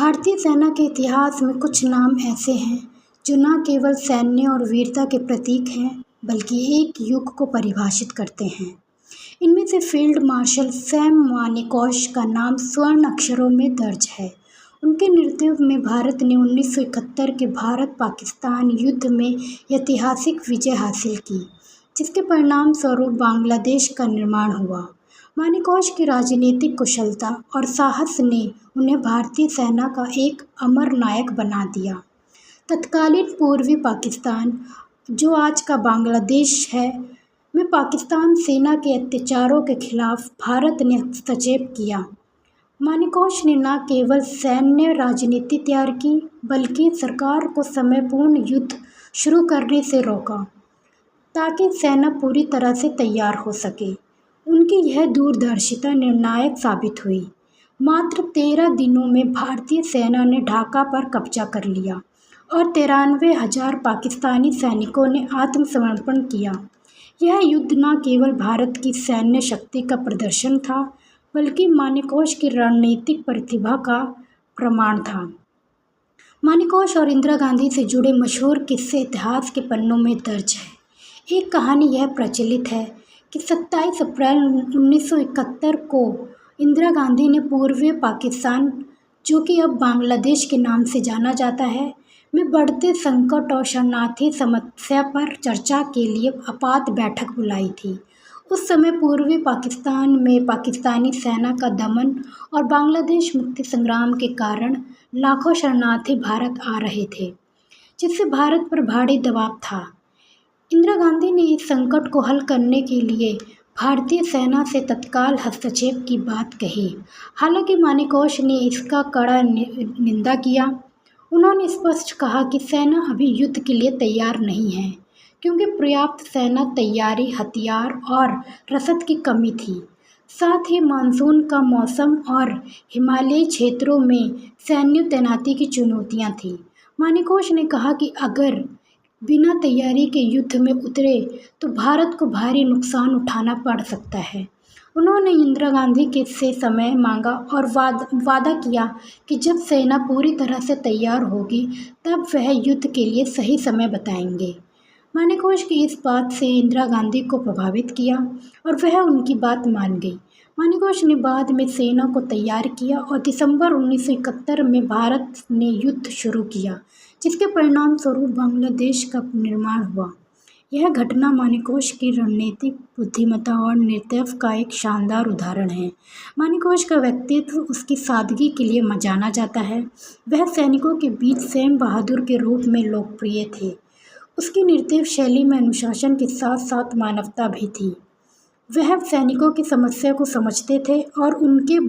भारतीय सेना के इतिहास में कुछ नाम ऐसे हैं जो न केवल सैन्य और वीरता के प्रतीक हैं बल्कि एक युग को परिभाषित करते हैं। इनमें से फील्ड मार्शल सैम मानेकशॉ का नाम स्वर्ण अक्षरों में दर्ज है। उनके नेतृत्व में भारत ने 1971 के भारत-पाकिस्तान युद्ध में ऐतिहासिक विजय हासिल की, जिसके परिणाम स्वरूप बांग्लादेश का निर्माण हुआ। मानेकशॉ की राजनीतिक कुशलता और साहस ने उन्हें भारतीय सेना का एक अमर नायक बना दिया। तत्कालीन पूर्वी पाकिस्तान, जो आज का बांग्लादेश है, में पाकिस्तान सेना के अत्याचारों के खिलाफ भारत ने हस्तक्षेप किया। मानेकशॉ ने न केवल सैन्य राजनीति तैयार की, बल्कि सरकार को समयपूर्ण युद्ध शुरू करने से रोका, ताकि सेना पूरी तरह से तैयार हो सके। उनकी यह दूरदर्शिता निर्णायक साबित हुई। मात्र 13 दिनों में भारतीय सेना ने ढाका पर कब्जा कर लिया और 93,000 पाकिस्तानी सैनिकों ने आत्मसमर्पण किया। यह युद्ध न केवल भारत की सैन्य शक्ति का प्रदर्शन था, बल्कि मानेकशॉ की रणनीतिक प्रतिभा का प्रमाण था। मानेकशॉ और इंदिरा गांधी से जुड़े मशहूर किस्से इतिहास के पन्नों में दर्ज है। एक कहानी यह प्रचलित है कि 27 अप्रैल 1971 को इंदिरा गांधी ने पूर्वी पाकिस्तान, जो कि अब बांग्लादेश के नाम से जाना जाता है, में बढ़ते संकट और शरणार्थी समस्या पर चर्चा के लिए आपात बैठक बुलाई थी। उस समय पूर्वी पाकिस्तान में पाकिस्तानी सेना का दमन और बांग्लादेश मुक्ति संग्राम के कारण लाखों शरणार्थी भारत आ रहे थे, जिससे भारत पर भारी दबाव था। इंदिरा गांधी ने इस संकट को हल करने के लिए भारतीय सेना से तत्काल हस्तक्षेप की बात कही। हालांकि मानेकशॉ ने इसका कड़ा निंदा किया। उन्होंने स्पष्ट कहा कि सेना अभी युद्ध के लिए तैयार नहीं है, क्योंकि पर्याप्त सेना तैयारी, हथियार और रसद की कमी थी। साथ ही मानसून का मौसम और हिमालयी क्षेत्रों में सैन्य तैनाती की चुनौतियां थीं। मानेकशॉ ने कहा कि अगर बिना तैयारी के युद्ध में उतरे तो भारत को भारी नुकसान उठाना पड़ सकता है। उन्होंने इंदिरा गांधी के से समय मांगा और वादा किया कि जब सेना पूरी तरह से तैयार होगी, तब वह युद्ध के लिए सही समय बताएंगे। मानेकशॉ की इस बात से इंदिरा गांधी को प्रभावित किया और वह उनकी बात मान गई। मानेकशॉ ने बाद में सेना को तैयार किया और दिसंबर 1971 में भारत ने युद्ध शुरू किया, जिसके परिणाम स्वरूप बांग्लादेश का निर्माण हुआ। यह घटना मानेकशॉ की रणनीतिक बुद्धिमत्ता और नेतृत्व का एक शानदार उदाहरण है। मानेकशॉ का व्यक्तित्व उसकी सादगी के लिए जाना जाता है। वह सैनिकों के बीच सैम बहादुर के रूप में लोकप्रिय थे। उसकी नेतृत्व शैली में अनुशासन के साथ साथ मानवता भी थी। वह सैनिकों की समस्या को समझते थे और उनके